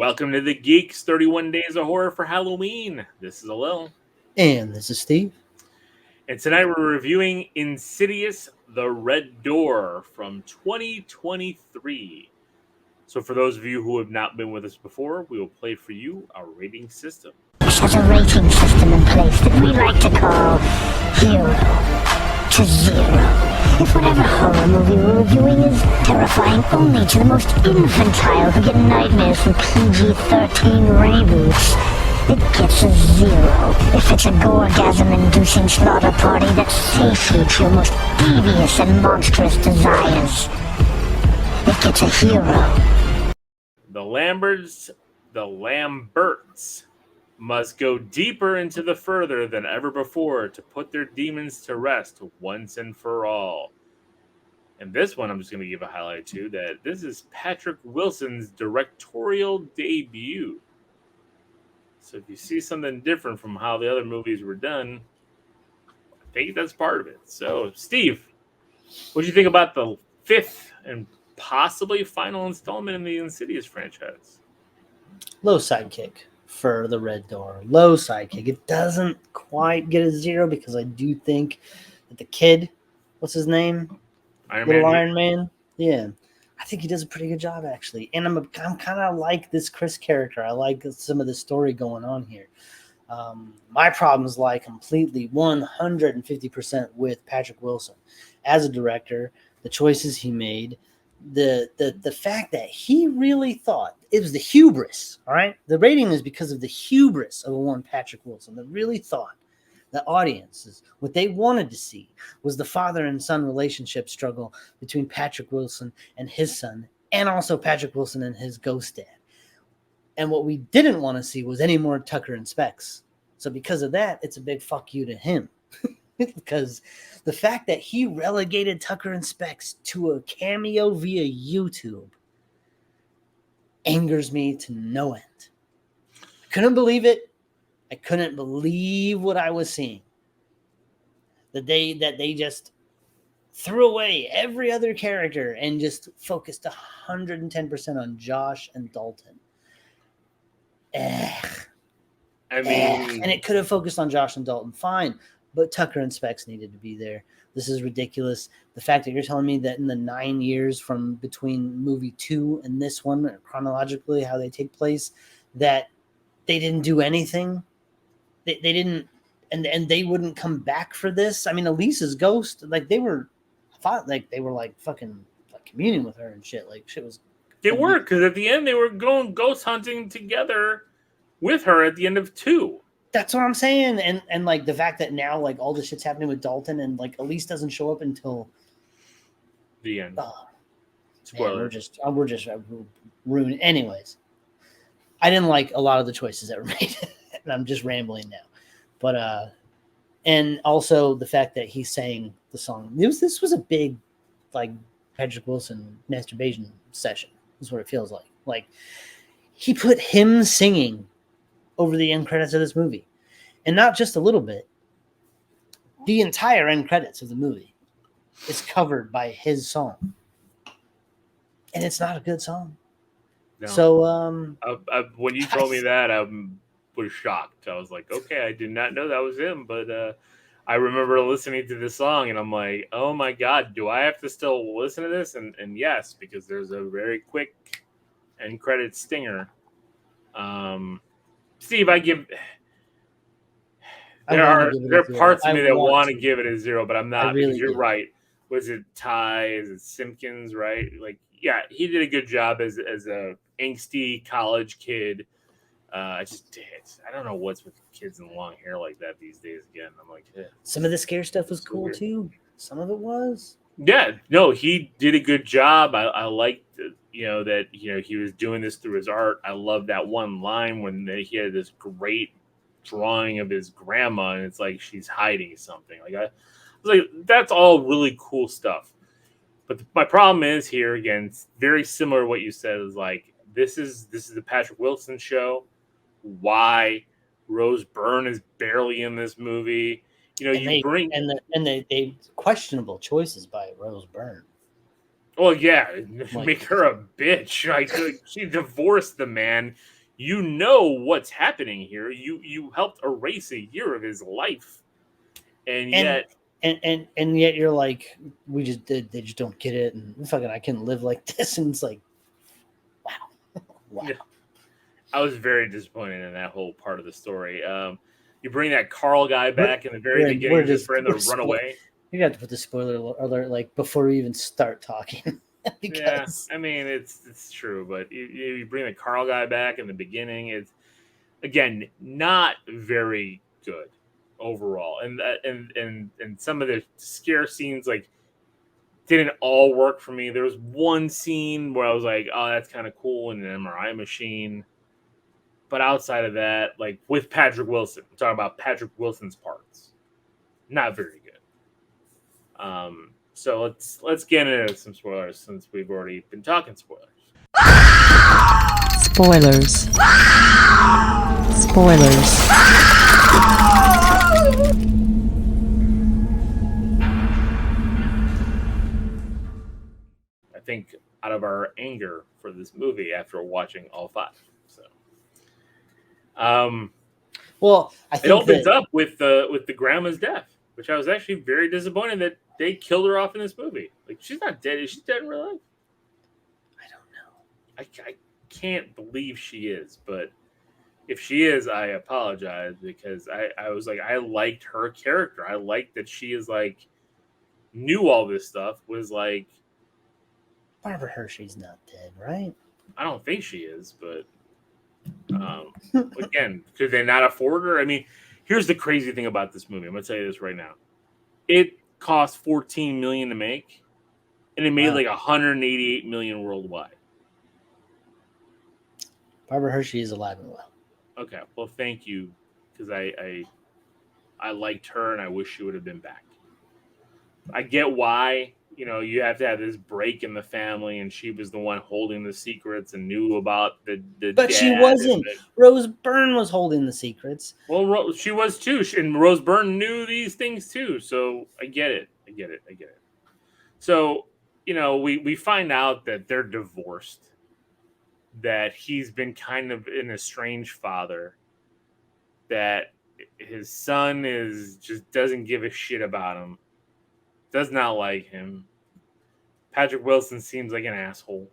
Welcome to the Geeks 31 Days of Horror for Halloween. This is Alil. And this is Steve. And tonight we're reviewing Insidious The Red Door from 2023. So, for those of you who have not been with us before, we will play for you our rating system. There's a rating system in place that we like to call Hero to Zero. If whatever horror movie we're reviewing is terrifying only to the most infantile who get nightmares from PG-13 reboots, it gets a 0. If it's a gorgasm-inducing slaughter party that satiates your most devious and monstrous desires, it gets a hero. The Lamberts must go deeper into the further than ever before to put their demons to rest once and for all. And this one, I'm just going to give a highlight to that this is Patrick Wilson's directorial debut. So if you see something different from how the other movies were done, I think that's part of it. So, Steve, what do you think about the fifth and possibly final installment in the Insidious franchise? Low sidekick for the Red Door. Low sidekick. It doesn't quite get a 0 because I do think that the kid, what's his name? Iron Man. Yeah. I think he does a pretty good job, actually. And I'm kind of like this Chris character. I like some of the story going on here. My problems lie completely 150% with Patrick Wilson. As a director, the choices he made, the fact that he really thought it was the hubris, all right? The rating is because of the hubris of one Patrick Wilson that really thought the audiences, what they wanted to see was the father and son relationship struggle between Patrick Wilson and his son, and also Patrick Wilson and his ghost dad. And what we didn't want to see was any more Tucker and Specs. So because of that, it's a big fuck you to him. Because the fact that he relegated Tucker and Specs to a cameo via YouTube angers me to no end. I couldn't believe it. I couldn't believe what I was seeing. That they just threw away every other character and just focused 110% on Josh and Dalton. And it could have focused on Josh and Dalton, fine, but Tucker and Specs needed to be there. This is ridiculous. The fact that you're telling me that in the 9 years from between movie 2 and this one, chronologically, how they take place, that they didn't do anything. They didn't, and they wouldn't come back for this. I mean, Elisa's ghost, like they were fucking like communing with her and shit. Like shit was. They were, because at the end they were going ghost hunting together with her at the end of 2. That's what I'm saying, and like the fact that now like all this shit's happening with Dalton and like Elise doesn't show up until the end. Spoiler. Man, we're just ruining. Anyways, I didn't like a lot of the choices that were made. And I'm just rambling now, but and also the fact that he sang the song. This was a big, like Patrick Wilson masturbation session. Is what it feels like. Like he put him singing over the end credits of this movie, and not just a little bit. The entire end credits of the movie is covered by his song, and it's not a good song. No. So, when you told me that, was shocked. I was like, okay, I did not know that was him, but I remember listening to this song and I'm like, oh my god, do I have to still listen to this? And yes, because there's a very quick end credit stinger. Steve, there are parts of me that want to give it a 0, but I'm not, because you're right. Was it Ty? Is it Simpkins, right? Like, yeah, he did a good job as a angsty college kid. I don't know what's with kids and long hair like that these days. Again, I'm like, some of the scare stuff was cool weird. Too. Some of it was. Yeah, no, he did a good job. I liked, that he was doing this through his art. I love that one line when he had this great drawing of his grandma, and it's like she's hiding something. Like I was like, that's all really cool stuff. But my problem is here again, it's very similar to what you said. Is like this is the Patrick Wilson show. Why Rose Byrne is barely in this movie? They questionable choices by Rose Byrne. Well, yeah, Like- make her a bitch. Like she divorced the man. You know what's happening here. You helped erase a year of his life, and yet and yet you're like, they just don't get it, and fucking I can live like this, and it's like, wow. Yeah. I was very disappointed in that whole part of the story. You bring that Carl guy back in the very beginning just for him to run away. You have to put the spoiler alert like before we even start talking. Because I mean it's true, but you bring the Carl guy back in the beginning. It's again not very good overall, and some of the scare scenes like didn't all work for me. There was one scene where I was like, oh, that's kind of cool in an MRI machine. But outside of that, like with Patrick Wilson, I'm talking about Patrick Wilson's parts, not very good. So let's get into some spoilers since we've already been talking spoilers. Spoilers. Spoilers. I think out of our anger for this movie after watching all 5. So, well, I think it opens up with the grandma's death, which I was actually very disappointed that they killed her off in this movie. Like she's not dead. Is she dead in real life? I don't know. I can't believe she is, but if she is, I apologize because I was like I liked her character. I liked that she is like knew all this stuff. Was like Barbara Hershey's not dead, right? I don't think she is, but again, could they not afford her? I mean, here's the crazy thing about this movie. I'm gonna tell you this right now. It cost $14 million to make, and it made like $188 million worldwide. Barbara Hershey is alive and well. Okay, well, thank you, because I liked her, and I wish she would have been back. I get why. You know, you have to have this break in the family, and she was the one holding the secrets and knew about the But she wasn't. Rose Byrne was holding the secrets. Well, she was too, and Rose Byrne knew these things too. So I get it. So, you know, we find out that they're divorced, that he's been kind of an estranged father, that his son just doesn't give a shit about him, does not like him. Patrick Wilson seems like an asshole.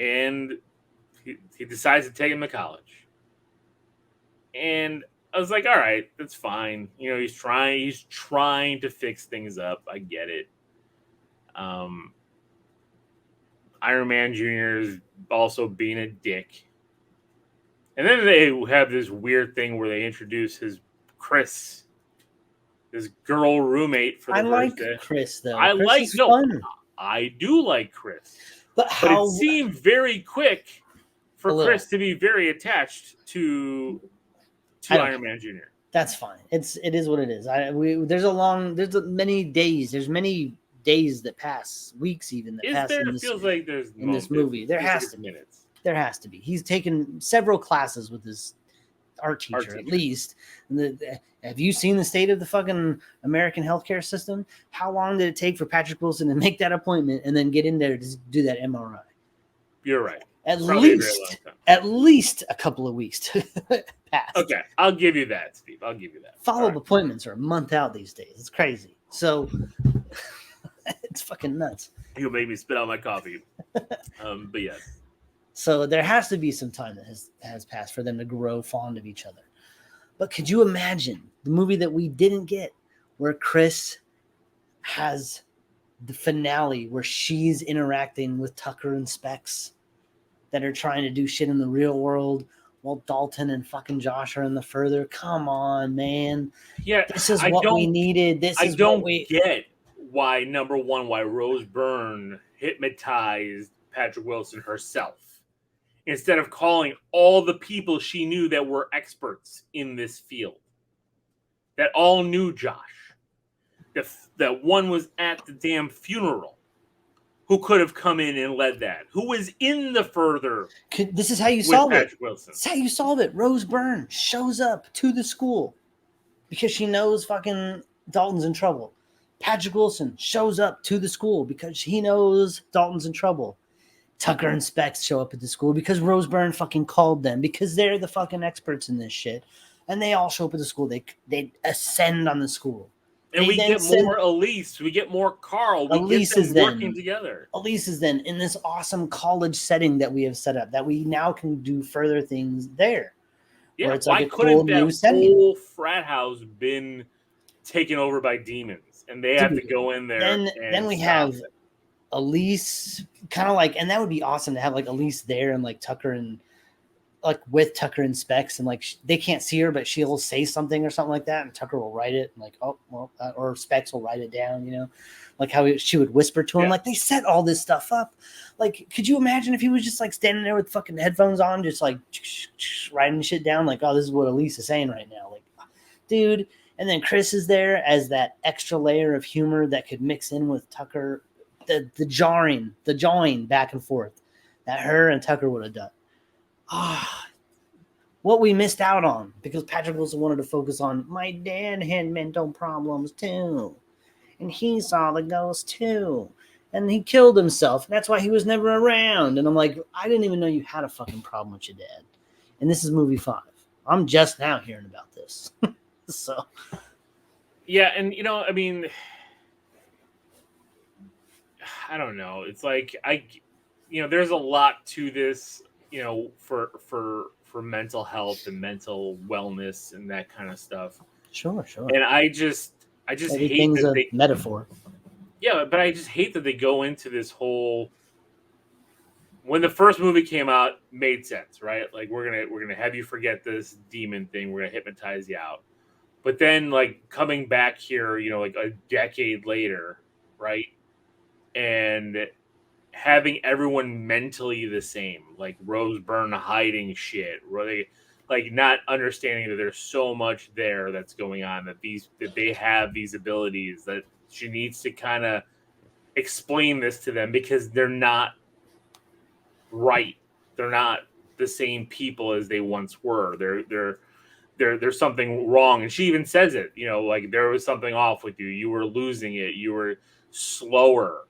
And he decides to take him to college. And I was like, all right, that's fine. You know, he's trying to fix things up. I get it. Iron Man Jr. is also being a dick. And then they have this weird thing where they introduce his Chris, his girl roommate for the first day. Chris though. I do like Chris. But it seemed very quick for Chris to be very attached to Iron Man Jr. That's fine. It is what it is. There's many days. There's many days that pass, weeks even that pass. It feels like there's in this movie. There has to be. Minutes. There has to be. He's taken several classes with his art teacher. At least. Have you seen the state of the fucking American healthcare system? How long did it take for Patrick Wilson to make that appointment and then get in there to do that MRI? You're right. At least a couple of weeks to pass. Okay, I'll give you that, Steve. I'll give you that. Follow-up appointments are a month out these days. It's crazy. So it's fucking nuts. You'll make me spit out my coffee. But yes. So there has to be some time that has passed for them to grow fond of each other. But could you imagine the movie that we didn't get where Chris has the finale where she's interacting with Tucker and Specs that are trying to do shit in the real world while Dalton and fucking Josh are in the further? Come on, man. Yeah, this is what we needed. I don't get why, number one, why Rose Byrne hypnotized Patrick Wilson herself instead of calling all the people she knew that were experts in this field, that all knew Josh, that one was at the damn funeral, who could have come in and led that, who was in the further. This is how you solve it. Wilson. This is how you solve it. Rose Byrne shows up to the school because she knows fucking Dalton's in trouble. Patrick Wilson shows up to the school because he knows Dalton's in trouble. Tucker and Specs show up at the school because Rose Byrne fucking called them because they're the fucking experts in this shit. And they all show up at the school. They ascend on the school. And we get more Elise. We get more Carl. We Elise get them working together. Elise is then in this awesome college setting that we have set up that we now can do further things there. Yeah, it's why couldn't that whole frat house been taken over by demons? And they have to go in there. Then we have Elise kind of like, and that would be awesome to have like Elise there and like Tucker and like with Tucker and Specs and like they can't see her, but she'll say something or something like that, and Tucker will write it and like, oh well, or Specs will write it down, you know, like how she would whisper to him. Yeah. Like they set all this stuff up. Like, could you imagine if he was just like standing there with fucking headphones on, just like writing shit down, like, oh, this is what Elise is saying right now, like, dude. And then Chris is there as that extra layer of humor that could mix in with Tucker, the jawing back and forth that her and Tucker would have done. What we missed out on because Patrick Wilson wanted to focus on my dad had mental problems too, and he saw the ghost too, and he killed himself. That's why he was never around. And I'm like, I didn't even know you had a fucking problem with your dad. And this is movie 5. I'm just now hearing about this. So, yeah, and you know, I mean, I don't know. It's like there's a lot to this. You know, for mental health and mental wellness and that kind of stuff. Sure. And I just everything's hate that a metaphor. Yeah, but I just hate that they go into this whole. When the first movie came out, made sense, right? Like we're gonna have you forget this demon thing. We're gonna hypnotize you out. But then, like coming back here, you know, like a decade later, right, and having everyone mentally the same, like Rose Byrne hiding shit, really, like not understanding that there's so much there that's going on, that they have these abilities, that she needs to kind of explain this to them because they're not right. They're not the same people as they once were. There's something wrong. And she even says it, you know, like there was something off with you. You were losing it. You were slower.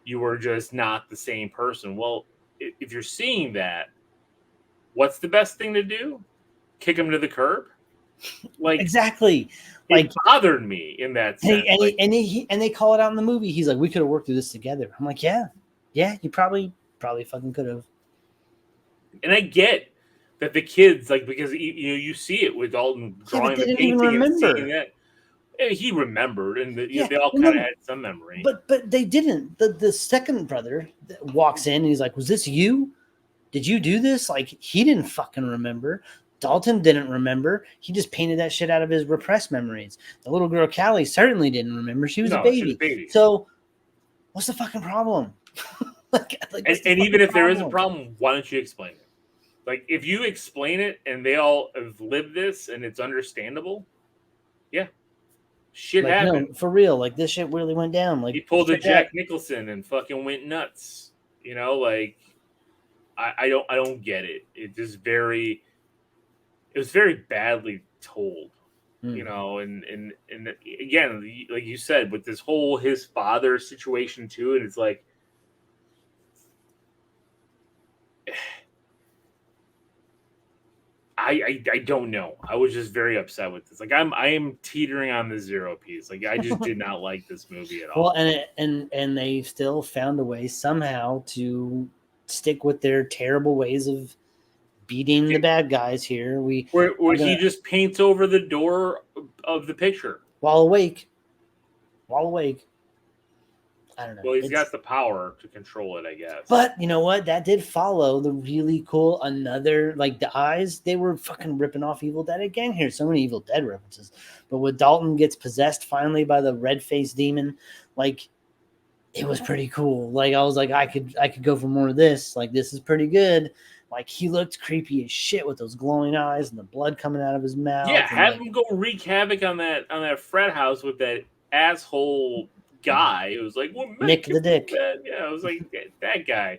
You were just not the same person. Well, if you're seeing that, what's the best thing to do? Kick him to the curb? Like exactly. Like, it bothered me in that sense. And they call it out in the movie. He's like, we could have worked through this together. I'm like, yeah, you probably fucking could have. And I get that the kids, like, because you see it with Dalton drawing the painting and seeing that. He remembered, and they all kind of had some memory. But they didn't. The second brother walks in, and he's like, was this you? Did you do this? Like, he didn't fucking remember. Dalton didn't remember. He just painted that shit out of his repressed memories. The little girl, Callie, certainly didn't remember. She was a baby. She was a baby. So what's the fucking problem? and even if there is a problem, why don't you explain it? Like, if you explain it and they all have lived this and it's understandable, yeah. Shit happened. No, for real. Like, this shit really went down. Like, he pulled a Jack Nicholson and fucking went nuts. You know, like, I don't get it. It was very badly told. You know, and again, like you said, with this whole his father situation too, and it's like, I don't know. I was just very upset with this. Like I am teetering on the 0 piece. Like I just did not like this movie at all. Well, and they still found a way somehow to stick with their terrible ways of beating the bad guys here. Where he just paints over the door of the picture while awake. I don't know. Well, he's got the power to control it, I guess. But you know what? That did follow the really cool like the eyes. They were fucking ripping off Evil Dead again here. So many Evil Dead references. But when Dalton gets possessed finally by the red-faced demon, like it was pretty cool. Like I was like, I could go for more of this. Like this is pretty good. Like he looked creepy as shit with those glowing eyes and the blood coming out of his mouth. Yeah, have him go wreak havoc on that frat house with that asshole guy. It was like, well, Nick the Dick. Yeah, I was like, that guy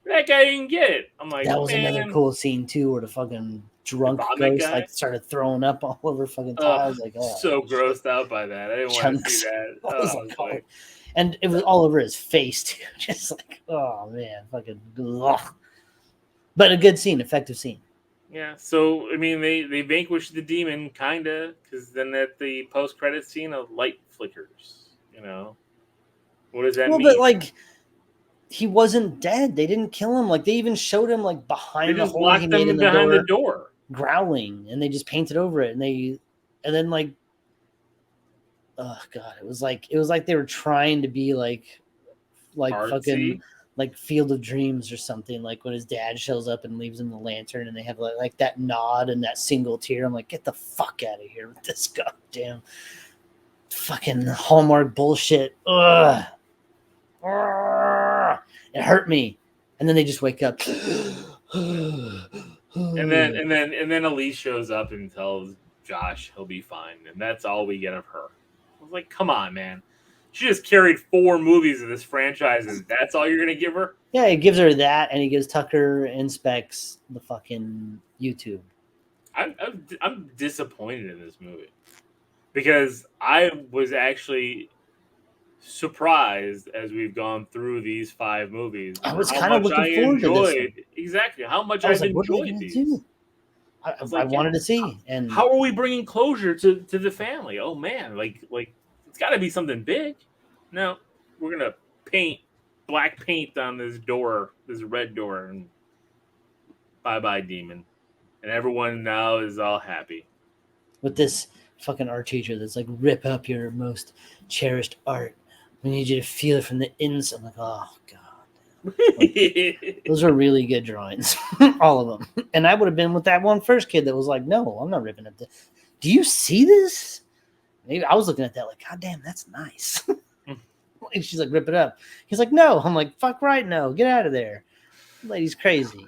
didn't get it. I'm like, that was another cool scene too, where the fucking drunk vomit ghost guy? like started throwing up all over fucking tiles. Like, oh, so grossed out by that. I didn't want to see that. I was like, and it was all over his face too. Just like, oh man, fucking. Ugh. But a good scene, effective scene. Yeah. So I mean, they vanquish the demon kinda, because then at the post credit scene, a light flickers. You know, what does that mean? Well, but like, he wasn't dead. They didn't kill him. Like, they even showed him like behind the hole he made in the behind door, the door, growling, and they just painted over it. And then like, oh god, it was like they were trying to be like artsy. Fucking like Field of Dreams or something. Like when his dad shows up and leaves him the lantern, and they have like that nod and that single tear. I'm like, get the fuck out of here with this goddamn fucking Hallmark bullshit. Ugh. It hurt me. And then they just wake up. and then Elise shows up and tells Josh he'll be fine, and that's all we get of her. I was like, come on, man. She just carried 4 movies of this franchise, and that's all you're gonna give her? Yeah, he gives her that, and he gives Tucker inspects the fucking YouTube. I'm disappointed in this movie because I was actually surprised as we've gone through these 5 movies. I was kind of looking forward to this one. Exactly how much I've enjoyed these. I wanted to see, and how are we bringing closure to the family? Oh man, like it's got to be something big. No, we're gonna paint black paint on this door, this red door, and bye demon, and everyone now is all happy with this fucking art teacher that's like, rip up your most cherished art. We need you to feel it from the inside. I'm like, oh god, like, those are really good drawings, all of them. And I would have been with that one first kid that was like, no, I'm not ripping up this. Do you see this? Maybe I was looking at that like, god damn, that's nice. And she's like, rip it up. He's like, no. I'm like, fuck right, no, get out of there. The lady's crazy.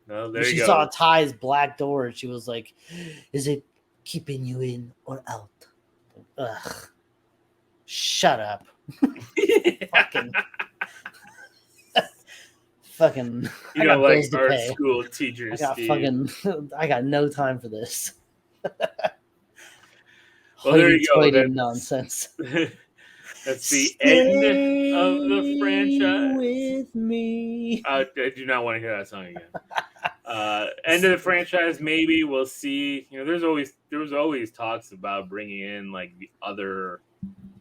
No, there she you go. saw Ty's black door and she was like, is it keeping you in or out? Ugh. Shut up. fucking you know, like our school teachers. I got no time for this. Well, there you go. That's nonsense. That's the end of the franchise. With me. I do not want to hear that song again. End of the franchise, maybe we'll see. You know, there was always talks about bringing in like the other,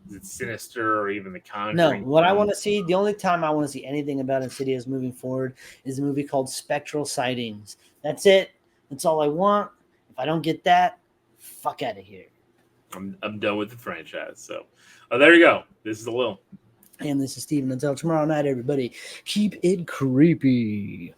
is it Sinister or even the Conjuring? No, what I want to see, the only time I want to see anything about Insidious moving forward is a movie called Spectral Sightings. That's it. That's all I want. If I don't get that, fuck out of here. I'm done with the franchise. So, there you go. This is a Lil. And this is Steven. Until tomorrow night, everybody, keep it creepy.